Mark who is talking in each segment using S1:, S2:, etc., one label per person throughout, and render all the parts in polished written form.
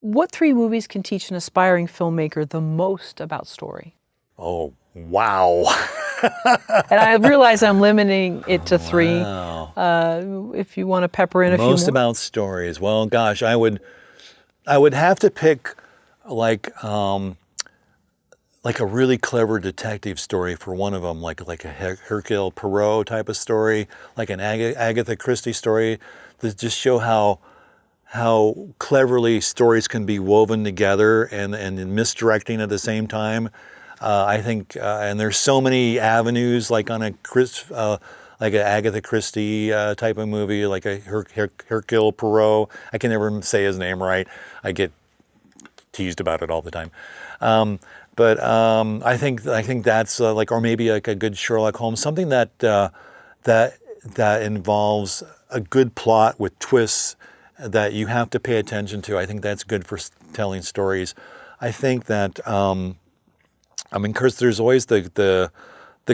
S1: What three movies can teach an aspiring filmmaker the most about story?
S2: Oh, wow.
S1: And I realize I'm limiting it to three.
S2: Wow.
S1: If you want to pepper in a few
S2: Most
S1: more.
S2: about stories. Well, gosh, I would have to pick like a really clever detective story for one of them, like a Hercule Poirot type of story, like an Agatha Christie story, that just show how cleverly stories can be woven together and misdirecting at the same time. I think, and there's so many avenues, like on like an Agatha Christie type of movie, like a Hercule Poirot. I can never say his name right. I get teased about it all the time. But I think that's like, or maybe like a good Sherlock Holmes, something that involves a good plot with twists that you have to pay attention to. I think that's good for telling stories. I think that because there's always the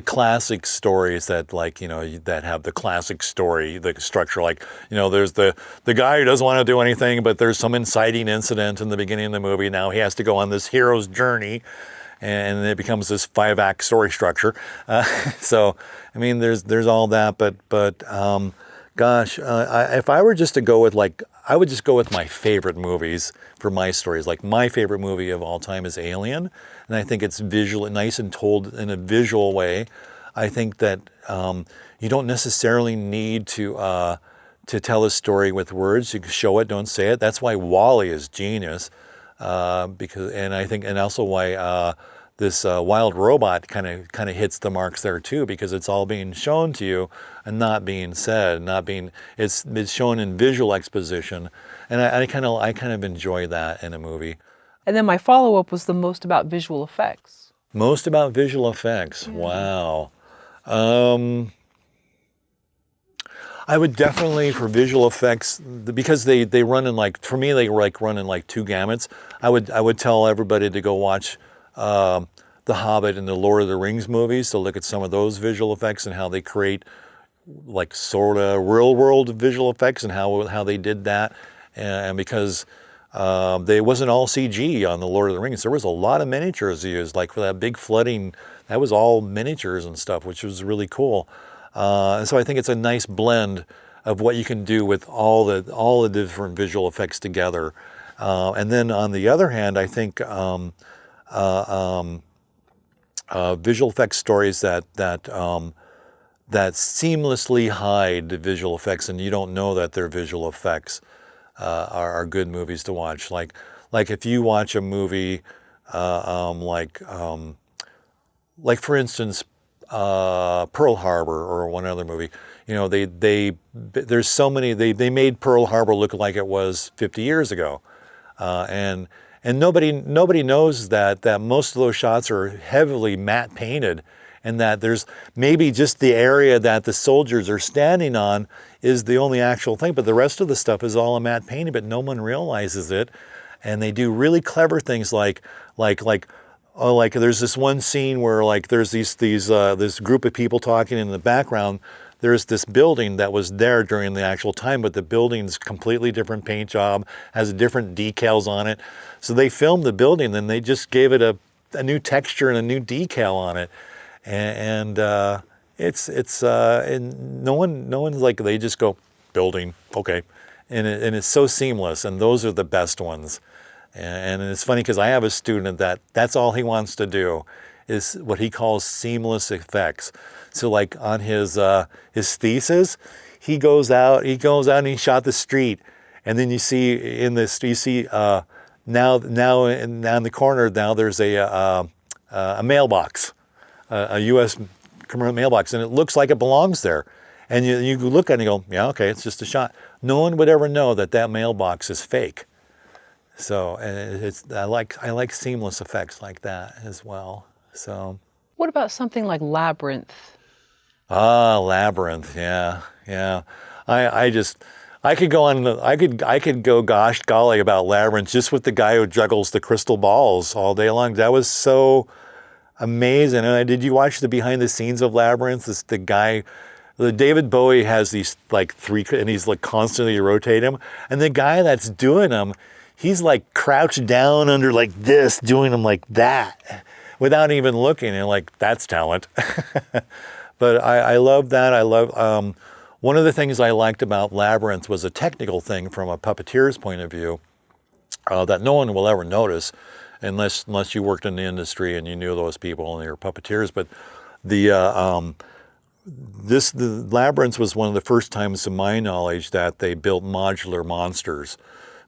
S2: classic stories that, like, that have the classic story, the structure, like, there's the guy who doesn't want to do anything, but there's some inciting incident in the beginning of the movie. Now he has to go on this hero's journey, and it becomes this 5-act story structure. So, I mean, there's all that, but gosh, if I were just to go with, I would just go with my favorite movies for my stories. Like, my favorite movie of all time is Alien, and I think it's visually nice and told in a visual way. I think that you don't necessarily need to tell a story with words. You can show it, don't say it. That's why WALL-E is genius, and also why this Wild Robot kind of hits the marks there too, because it's all being shown to you and not being said, it's shown in visual exposition, and I kind of enjoy that in a movie.
S1: And then my follow-up was the most about visual effects.
S2: Most about visual effects. Yeah. Wow. I would definitely, for visual effects, because they run in, like, for me, they run in like two gamuts. I would tell everybody to go watch The Hobbit and the Lord of the Rings movies, to look at some of those visual effects and how they create, like, sort of real world visual effects, and how they did that. And because they wasn't all CG on the Lord of the Rings, there was a lot of miniatures used, like for that big flooding, that was all miniatures and stuff, which was really cool. And so I think it's a nice blend of what you can do with all the different visual effects together. And then on the other hand, I think visual effects stories that seamlessly hide the visual effects, and you don't know that they're visual effects, are good movies to watch. Like if you watch a movie, like for instance, Pearl Harbor, or one other movie. There's so many. They made Pearl Harbor look like it was 50 years ago, and nobody knows that most of those shots are heavily matte painted, and that there's maybe just the area that the soldiers are standing on is the only actual thing, but the rest of the stuff is all a matte painting, but no one realizes it, and they do really clever things like there's this one scene where, like, there's this group of people talking in the background. There's this building that was there during the actual time, but the building's completely different paint job, has different decals on it. So they filmed the building, then they just gave it a new texture and a new decal on it, and no one's like, they just go building, okay, and it's so seamless, and those are the best ones. And it's funny because I have a student that's all he wants to do is what he calls seamless effects. So, like, on his thesis, he goes out and he shot the street, and then you see now in the corner, now there's a mailbox, a U.S. commercial mailbox, and it looks like it belongs there. And you look at it and you go, yeah, okay, it's just a shot. No one would ever know that mailbox is fake. So, and I like seamless effects like that as well. So,
S1: what about something like Labyrinth?
S2: Labyrinth, yeah. I could go gosh golly about Labyrinth, just with the guy who juggles the crystal balls all day long. That was so amazing. And did you watch the behind the scenes of Labyrinth? The guy, David Bowie has these, like, three, and he's, like, constantly rotating them. And the guy that's doing them, he's like crouched down under like this, doing them like that, without even looking, and like, that's talent. But I love that. I love, one of the things I liked about Labyrinth was a technical thing from a puppeteer's point of view, that no one will ever notice unless you worked in the industry and you knew those people and they were puppeteers. But the Labyrinth was one of the first times, to my knowledge, that they built modular monsters.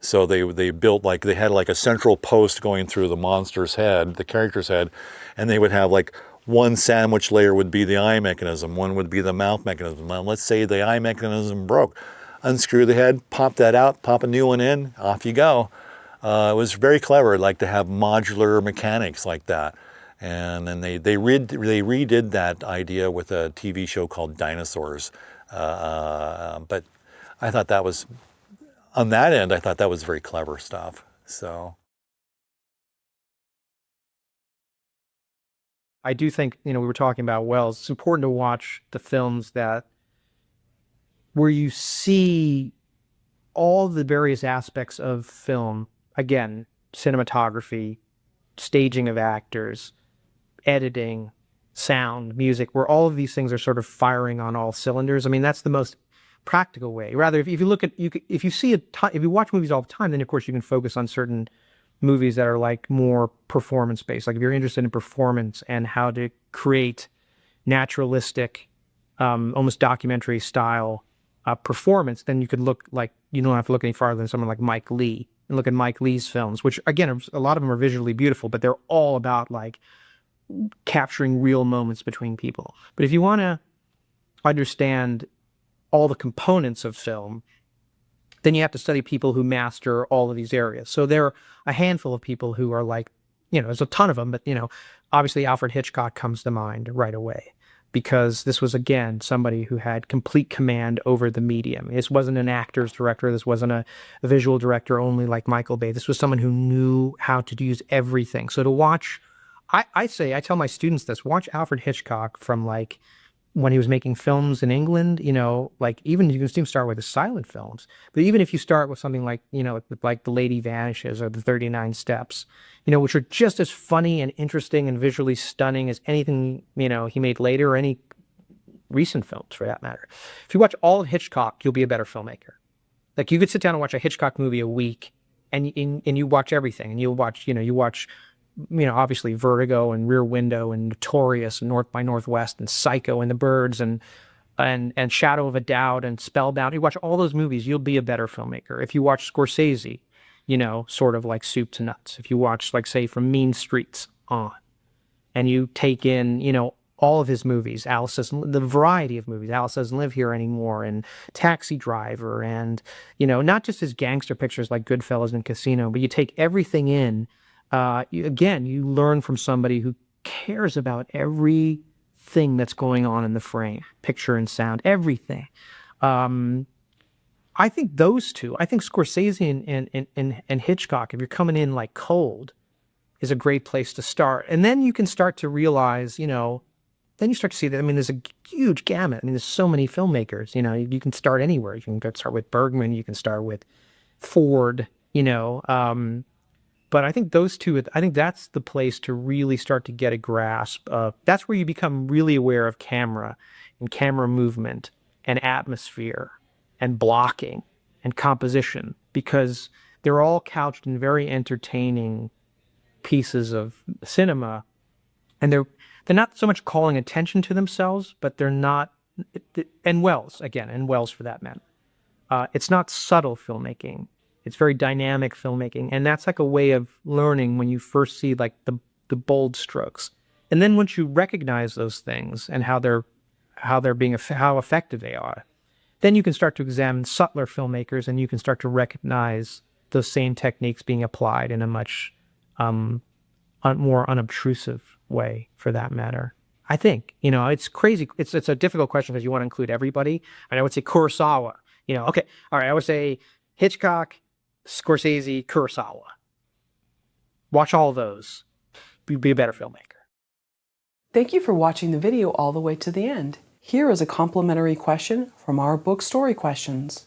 S2: So they built, like, they had like a central post going through the monster's head, the character's head, and they would have like one sandwich layer would be the eye mechanism, one would be the mouth mechanism. Now let's say the eye mechanism broke. Unscrew the head, pop that out, pop a new one in, off you go. It was very clever, like to have modular mechanics like that. And then they redid that idea with a TV show called Dinosaurs. But I thought that was, on that end, I thought that was very clever stuff. So
S3: I do think, we were talking about Wells. It's important to watch the films where you see all the various aspects of film. Again, cinematography, staging of actors, editing, sound, music, where all of these things are sort of firing on all cylinders. I mean, that's the most practical way. Rather, if you look at, if you watch movies all the time, then of course you can focus on certain movies that are like more performance based. Like if you're interested in performance and how to create naturalistic, almost documentary style performance, then you could look like, you don't have to look any farther than someone like Mike Leigh and look at Mike Leigh's films, which again, a lot of them are visually beautiful, but they're all about like capturing real moments between people. But if you want to understand all the components of film, then you have to study people who master all of these areas. So there are a handful of people who are like, there's a ton of them, but, obviously Alfred Hitchcock comes to mind right away, because this was, again, somebody who had complete command over the medium. This wasn't an actor's director. This wasn't a visual director only like Michael Bay. This was someone who knew how to use everything. So to watch, I tell my students this, watch Alfred Hitchcock from like when he was making films in England, like even you can start with the silent films, but even if you start with something like, like The Lady Vanishes or The 39 Steps, which are just as funny and interesting and visually stunning as anything, he made later, or any recent films for that matter. If you watch all of Hitchcock, you'll be a better filmmaker. Like you could sit down and watch a Hitchcock movie a week and you watch everything, and you'll watch, obviously Vertigo and Rear Window and Notorious and North by Northwest and Psycho and The Birds and Shadow of a Doubt and Spellbound. You watch all those movies, you'll be a better filmmaker. If you watch Scorsese, sort of like soup to nuts. If you watch, like, say, from Mean Streets on, and you take in, all of his movies, the variety of movies, Alice Doesn't Live Here Anymore, and Taxi Driver, and, not just his gangster pictures like Goodfellas and Casino, but you take everything in. You learn from somebody who cares about everything that's going on in the frame, picture and sound, everything. I think those two, I think Scorsese and Hitchcock, if you're coming in like cold, is a great place to start. And then you can start to realize, then you start to see that, there's a huge gamut. There's so many filmmakers, you can start anywhere. You can start with Bergman, you can start with Ford, but I think those two, I think that's the place to really start to get a grasp of, that's where you become really aware of camera and camera movement and atmosphere and blocking and composition, because they're all couched in very entertaining pieces of cinema. And they're not so much calling attention to themselves, but they're not, and Wells for that matter. It's not subtle filmmaking. It's very dynamic filmmaking, and that's like a way of learning when you first see like the bold strokes, and then once you recognize those things and how effective they are, then you can start to examine subtler filmmakers, and you can start to recognize those same techniques being applied in a much more unobtrusive way, for that matter. I think it's crazy. It's a difficult question because you want to include everybody, and I would say Kurosawa. Okay, all right, I would say Hitchcock, Scorsese, Kurosawa. Watch all those. Be a better filmmaker.
S1: Thank you for watching the video all the way to the end. Here is a complimentary question from our book Story Questions.